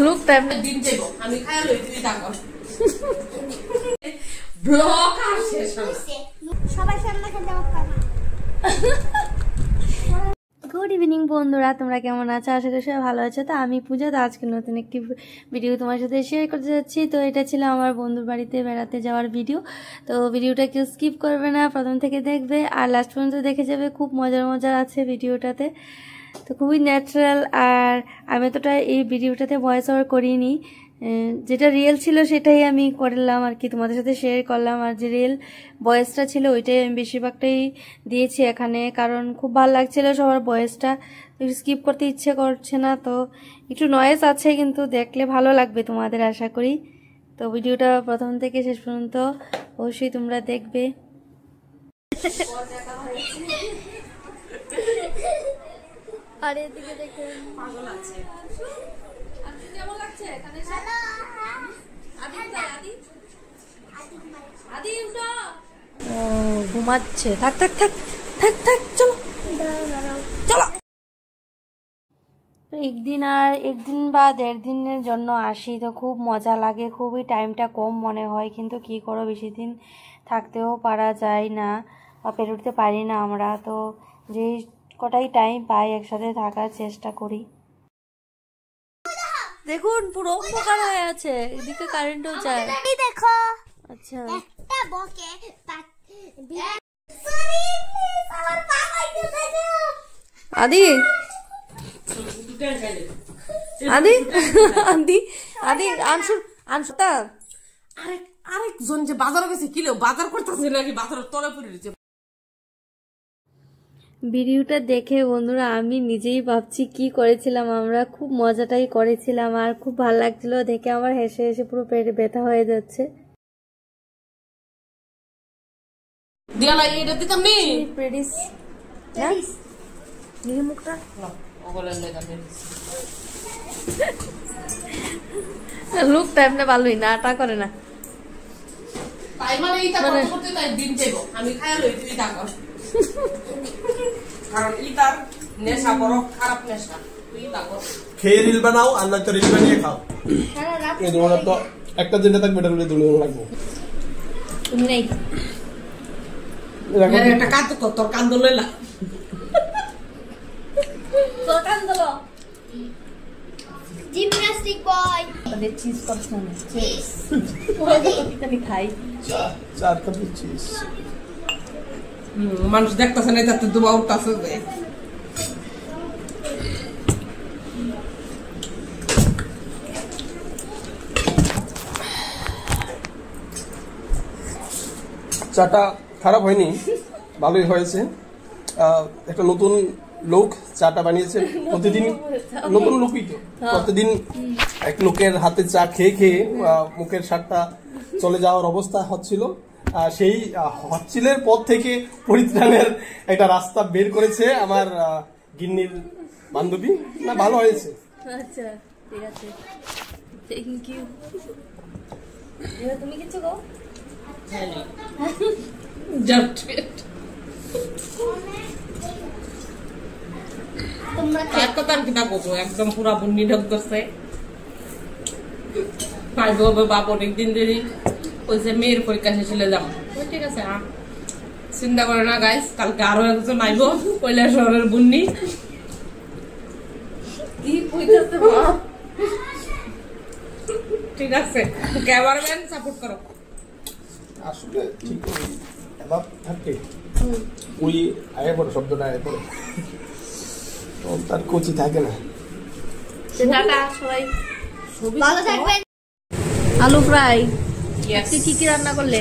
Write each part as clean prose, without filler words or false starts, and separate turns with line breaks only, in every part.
Look time
দিন যাব আমি খায়া লই তুই থাকো ব্লগ আর শেষ হইছে
সবাই সামনে খেতে পারবে।
গুড ইভিনিং বন্ধুরা, তোমরা কেমন আছো? আশা করি সবাই ভালো আছো। তো আমি পূজা, তো আজকে নতুন একটি ভিডিও তোমার সাথে শেয়ার করতে যাচ্ছি। তো এটা ছিল আমার বন্ধুর বাড়িতে বেড়াতে যাওয়ার ভিডিও। তো ভিডিওটা কেউ স্কিপ করবে না, প্রথম থেকে দেখবে আর লাস্ট পর্যন্ত দেখে যাবে। খুব মজার আছে ভিডিওটাতে, তো খুবই ন্যাচারাল। আর আমি এতটা এই ভিডিওটাতে ভয়েস ওভার করিনি, যেটা রিয়েল ছিল সেটাই আমি করলাম আর কি, তোমাদের সাথে শেয়ার করলাম। আর যে রিয়েল ভয়েসটা ছিল ওইটাই আমি বেশিরভাগটাই দিয়েছি এখানে, কারণ খুব ভালো লাগছিল সবার ভয়েসটা, স্কিপ করতে ইচ্ছে করছে না। তো একটু নয়েজ আছে, কিন্তু দেখলে ভালো লাগবে তোমাদের আশা করি। তো ভিডিওটা প্রথম থেকে শেষ পর্যন্ত অবশ্যই তোমরা দেখবে। আর এদিকে দেখুন
পাগল আছে।
আপনি কেমন লাগছে এখানে এসে? আদি উঠো। ও ঘুমাচ্ছে। থাক থাক থাক থাক থাক, চলো চলো। একদিন বা 1.5 দিনের জন্য আসি, তো খুব মজা লাগে, খুবই টাইমটা কম মনে হয়, কিন্তু কি করো বেশি দিন থাকতেও পারা যায় না বা পেরে উঠতে পারি না আমরা। তো যে কটাই টাইম পাই একসাথে থাকার চেষ্টা করি। দেখুন পুরো অন্ধকার হয়ে আছে, এদিকে কারেন্টও যায়।
দেখো
আচ্ছা
একটা বকে সরি আমার পা কাটতে দাও।
আদি আদি আদি আদি আনসুতা
আরেকজন যে বাজারে গেছে কিলো বাজার করতেছে নাকি বাজারের তলে পড়ে রয়েছে।
ভিডিওটা দেখে বন্ধুরা আমি নিজেই ভাবছি কি করেছিলাম আমরা, খুব মজাটাই করেছিলাম আর খুব ভালো লাগছিল দেখে। আমার হেসে হেসে পুরো পেটে ব্যথা হয়ে যাচ্ছে।
দিয়া লাগে এটা দিতাম নি
প্রেডিস না নিয়ে মুখটা
না ওগুলো লেগা নেই।
লুকটা এমনি ভালোই না, আটা করে না।
তাই মানে এটা করতে তাই দিন যাব আমি খায়া লই তুই থাকো কারণ ইতার নেশা বড় খারাপ নেশা। তুই থাকো
খেয়ে রিল বানাও আর না তো রিল বানিয়ে খাও। এই তোমার তো একটা দিনে থাকবে এটা রুলে দুলে লাগবে।
তুমি নেই
একটা কাঁদ তো তোর কান্দ লইলা
তোর কান দলো
জিমন্যাস্টিক বয়
তাদের চিজ করছ না চিজ আমি খাই
চার কাপ চিজ।
মানুষ দেখতেছে না যাতে দুবা উঠতেছে।
চাটা খারাপ হয়নি, ভালোই হয়েছে। একটা নতুন লোক চাটা বানিয়েছে, প্রতিদিন নতুন লোকই তো, প্রতিদিন এক লোকের হাতে চা খেয়ে খেয়ে মুখের স্বাদটা চলে যাওয়ার অবস্থা হচ্ছিল। সেই হচ্ছিলের পর থেকে পরিত্রাণের একটা রাস্তা বের করেছে আমার গিন্নির বান্ধবী। না ভালো হয়েছে।
আচ্ছা ঠিক আছে, থ্যাংক ইউ। এবার তুমি কিছু কও।
একদম পুরা বুন্নি ঢুকতেছে। বাপ অনেকদিন দেরি ওইসে মেয়ের পরীক্ষা শেষ হলে যাবো। ঠিক আছে চিন্তা করে না গাইস, কালকে আরো একজন আইব কয়লা শহরের বুন্নি। ঠিক আছে ক্যামেরাম্যান সাপোর্ট করো।
আসলে ঠিক এবার থাকে ওই আয় পড়ে শব্দটা আয় পড়ে, তার কোচি থাকে না।
সবাই
ভালো থাকবেন।
আলু ফ্রাই কি কি রান্না করলে?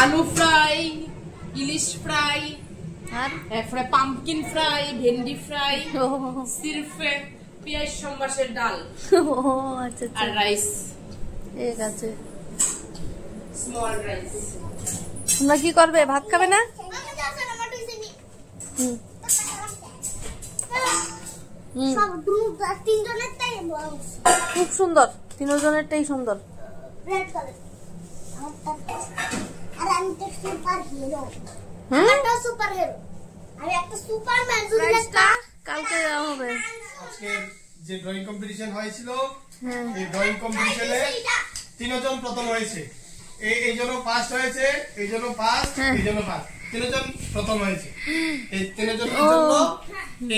আলু ফ্রাই, ইলিশ ফ্রাই,
আর
এরপরে পাম্পকিন ফ্রাই, ভেন্ডি ফ্রাই, সিরফে পেঁয়াজ সম্বাসের ডাল
আচ্ছা
আর রাইস।
ঠিক আছে,
স্মল রাইস।
তোমরা কি করবে? ভাত খাবে না? খুব সুন্দর, তিনজনেরটাই সুন্দর।
সুপারম্যান
কালকে হবে।
যে ড্রয়িং কম্পিটিশন হয়েছিল এই ড্রয়িং কম্পিটিশনে 3 জন প্রথম হয়েছে। এই জন্য ফার্স্ট হয়েছে, এই জন্য ফার্স্ট, এই জন্য ফার্স্ট, 3 জন প্রথম হয়েছে। এই 3 জনের জন্য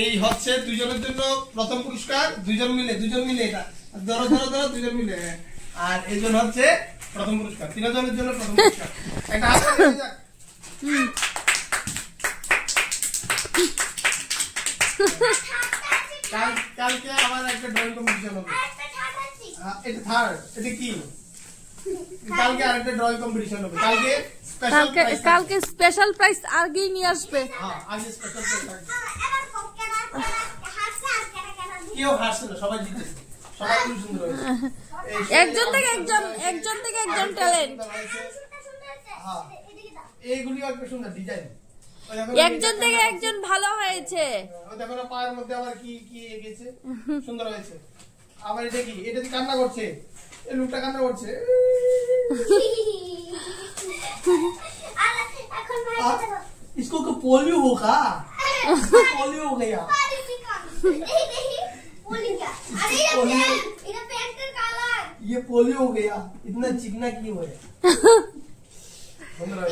এই হচ্ছে 2 জনের জন্য প্রথম পুরস্কার, 2 জন মিলে এটা ধরো 2 জন মিলে। আর এই জন্য হচ্ছে প্রথম পুরস্কার, 3 জনের জন্য প্রথম পুরস্কার। একটা হাত দিয়ে যাক। কালকে আবার একটা ড্রয়িং কম্পিটিশন হবে। এটা থার্ড, এটা কি? কালকে আরেকটা ড্রয়িং কম্পিটিশন হবে।
কালকে স্পেশাল প্রাইজ আগেই নিয়ে আসবে।
হ্যাঁ, আগে স্পেশাল প্রাইজ থাকবে। কেউ হাসছে না, সবাই জিতেছে, সবাই খুব সুন্দর হয়েছে।
একজন থেকে একজন ট্যালেন্ট।
হ্যাঁ, এইগুলিও একটা সুন্দর ডিজাইন।
একজন থেকে একজন ভালো হয়েছে।
দেখো না পায়ের মধ্যে আবার কি কি এঁকেছে, সুন্দর হয়েছে। আবার এটা কি? এটা দিয়ে কান্না করছে, এই লোকটা কান্না করছে। इसको तो पोलियो होगा, पोलियो हो गया। ये पोलियो हो गया, इतना चिकना क्यों है?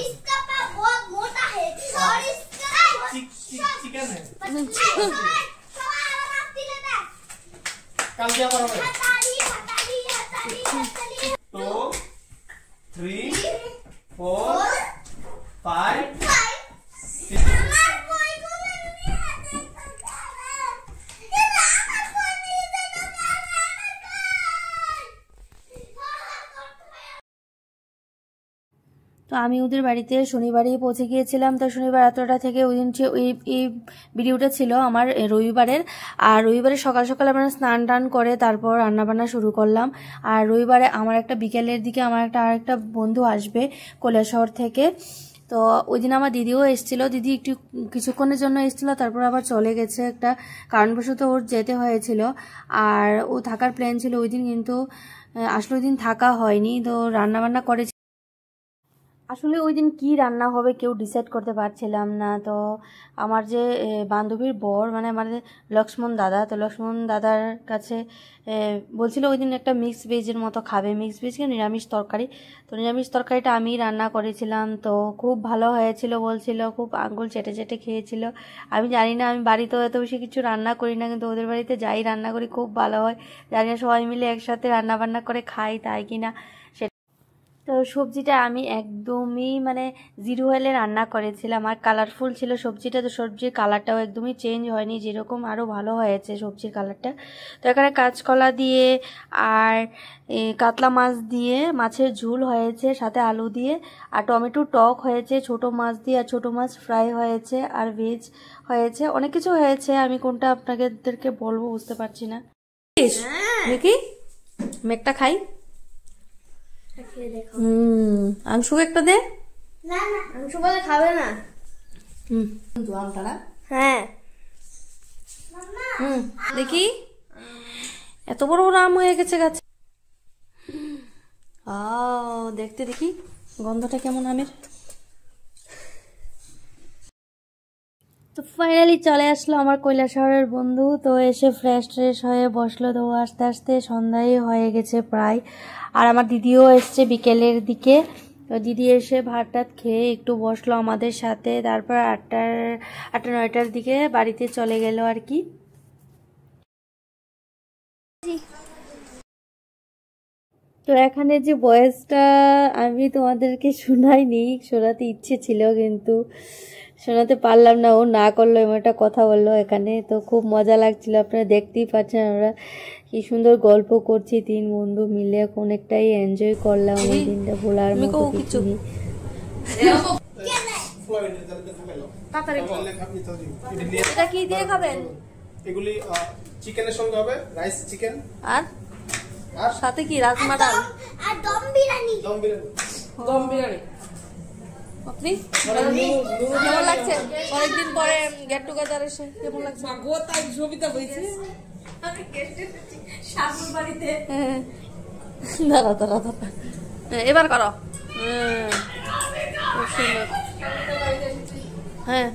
इसका पाँव बहुत मोटा है और इसका
चिकन है।
कल
क्या करोगे? 2 3 4 5
তো আমি ওদের বাড়িতে শনিবারেই পৌঁছে গিয়েছিলাম। তো শনিবার রাতটা থেকে ওই দিন এই ভিডিওটা ছিল আমার রবিবারের। আর রবিবারে সকাল সকাল আমরা স্নান টান করে তারপর রান্নাবান্না শুরু করলাম। আর রবিবারে আমার একটা বিকেলের দিকে আমার আরেকটা বন্ধু আসবে কৈলাসহর থেকে। তো ওই দিন আমার দিদিও এসেছিলো। দিদি একটু কিছুক্ষণের জন্য এসেছিলো, তারপর আবার চলে গেছে, একটা কারণবশত ওর যেতে হয়েছিল। আর ও থাকার প্ল্যান ছিল ওই দিন, কিন্তু আসলে ওই দিন থাকা হয়নি। তো রান্নাবান্না করেছি। আসলে ওই দিন কী রান্না হবে কেউ ডিসাইড করতে পারছিলাম না। তো আমার যে বান্ধবীর বর, মানে আমাদের লক্ষ্মণ দাদা, তো লক্ষ্মণ দাদার কাছে বলছিল ওই দিন একটা মিক্স ভেজের মতো খাবে, মিক্স ভেজকে নিরামিষ তরকারি। তো নিরামিষ তরকারিটা আমি রান্না করেছিলাম, তো খুব ভালো হয়েছিল বলছিল, খুব আঙুল চেটে চেটে খেয়েছিল। আমি জানি না, আমি বাড়িতেও এত বেশি কিছু রান্না করি না, কিন্তু ওদের বাড়িতে যাই রান্না করি খুব ভালো হয়। জানি না সবাই মিলে একসাথে রান্না বান্না করে খাই তাই কিনা। তো সবজিটা আমি একদমই মানে জিরো অয়েলে রান্না করেছিলাম, আর কালারফুল ছিল সবজিটা। তো সবজির কালারটাও একদমই চেঞ্জ হয়নি, যেরকম আরও ভালো হয়েছে সবজির কালারটা। তো এখানে কাঁচকলা দিয়ে আর কাতলা মাছ দিয়ে মাছের ঝোল হয়েছে, সাথে আলু দিয়ে, আর টমেটো টক হয়েছে, ছোট মাছ দিয়ে, আর ছোট মাছ ফ্রাই হয়েছে, আর ভেজ হয়েছে, অনেক কিছু হয়েছে। আমি কোনটা আপনাদেরকে বলবো বুঝতে পারছি না। দেখি মেঘটা খাই। আংশু একটা দে।
না না অংশ বলে খাবে না। হ্যাঁ
দেখি এত বড় বড় আম হয়ে গেছে গাছে। দেখতে দেখি গন্ধটা কেমন আমের। তো ফাইনালি চলে আসলো আমার কৈলাসহরের বন্ধু। তো এসে ফ্রেশ ট্রেশ হয়ে বসলো। তো আস্তে আস্তে সন্ধ্যায় হয়ে গেছে প্রায়। আর আমার দিদিও এসছে বিকেলের দিকে। তো দিদি এসে ভাত টাত খেয়ে একটু বসলো আমাদের সাথে, তারপর 8টা-9টার দিকে বাড়িতে চলে গেল আর কি। তো এখানে যে ভয়েসটা আমি তোমাদেরকে শোনাইনি, শোনাতে ইচ্ছে ছিল কিন্তু শোনাতে পারলাম না। ও না করলো, এমন একটা কথা বললো এখানে। তো খুব মজা লাগছিল, আপনারা দেখতেই পাচ্ছেন আমরা কি সুন্দর গল্প করছি 3 বন্ধু মিলে। অনেকটাই এনজয় করলাম ওই দিনটা, ভোলার মতো কিছু নেই। এটা কি দিয়ে খাবেন?
এগুলি চিকেনের সঙ্গে হবে, রাইস চিকেন,
আর সাথে কি রাজমা ডাল
আর দম বিরিয়ানি।
দম বিরিয়ানি।
আপনি কেমন লাগছে? অনেকদিন পরে গেট টুগেদার এসে কেমন লাগছে?
তাই ছবিটা হয়েছে
দাঁড়া এবার করো। খুব সুন্দর। হ্যাঁ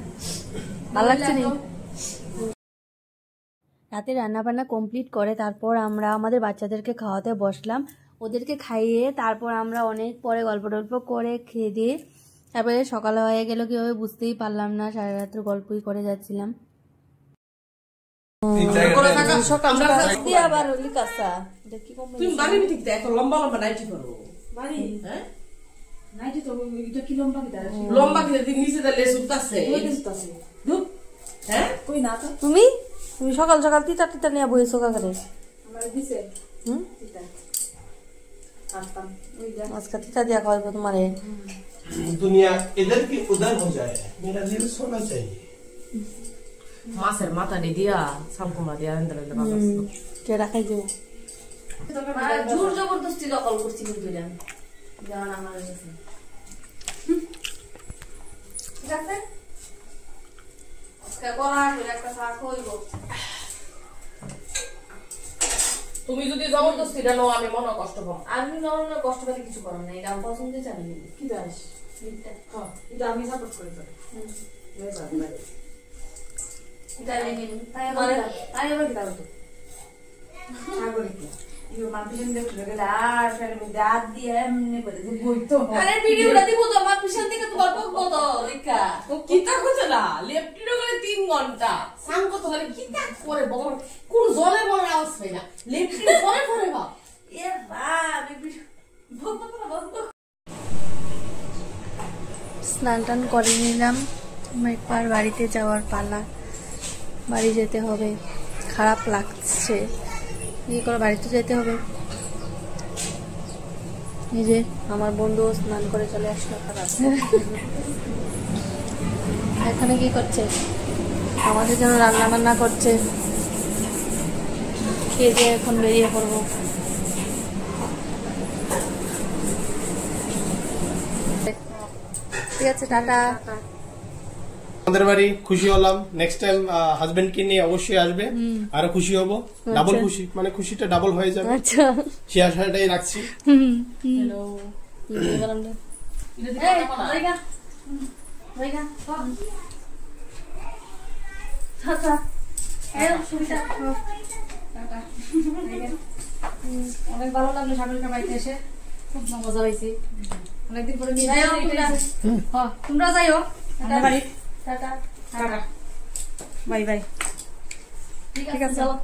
ভালো লাগছে নি? রাতে রান্নাবান্না কমপ্লিট করে তারপর আমরা আমাদের বাচ্চাদেরকে খাওয়াতে বসলাম। ওদেরকে খাইয়ে তারপর আমরা অনেক পরে গল্প টল্প করে খেয়ে দিয়ে তারপরে সকাল হয়ে গেল কীভাবে বুঝতেই পারলাম না, সারা রাত্র গল্পই করে যাচ্ছিলাম। তুমি তুমি সকাল সকাল তিতা তিতা নিয়ে বইছো কাকারে আজকে তিতা দিয়া খাওয়াবো তোমারে।
दुनिया इधर की उधर हो जाए, मेरा दिल सोना चाहिए।
মাছের মাথা দিয়া সামকুমা দিয়া
রাখাই যাবো জোর জবরদস্তি দখল করছি কিন্তু যেমন আমার ঠিক আছে একটা শাক হইব।
তুমি যদি জবরদস্তি জানো আমি মনে কষ্ট পাবো।
আমি না কষ্ট পেলে কিছু করার না, এটা আমার পছন্দের জানি কি জানিস
এটা আমি সাপোর্ট করি
স্নান টান করে নিলাম, একবার বাড়িতে যাওয়ার পালা। বাড়ি যেতে হবে, খারাপ লাগছে, কি করে বাড়িতে যেতে হবে। এই যে আমার বন্ধু স্নান করে চলে আসলো, খারাপ। এখানে কি করছে? আমাদের জন্য রান্না বান্না করছে, খেয়ে দিয়ে এখন বেরিয়ে পড়বো। ঠিক আছে, টাটা।
আমাদের বাড়ি খুশি হলাম, নেক্সট টাইম হাজবেন্ড কে নিয়ে অবশ্যই আসবে, আরো খুশি হব, ডাবল খুশি, মানে খুশিটা ডাবল হয়ে যাবে।
আচ্ছা,
সে আশাটাই রাখছি।
অনেক ভালো লাগলো সাগরিকা বাড়িতে এসে, খুব মজা পাইছি। অনেকদিন পরে তোমরা যাইও বাড়ি। Tata, bye bye. ঠিক আছে, চলো।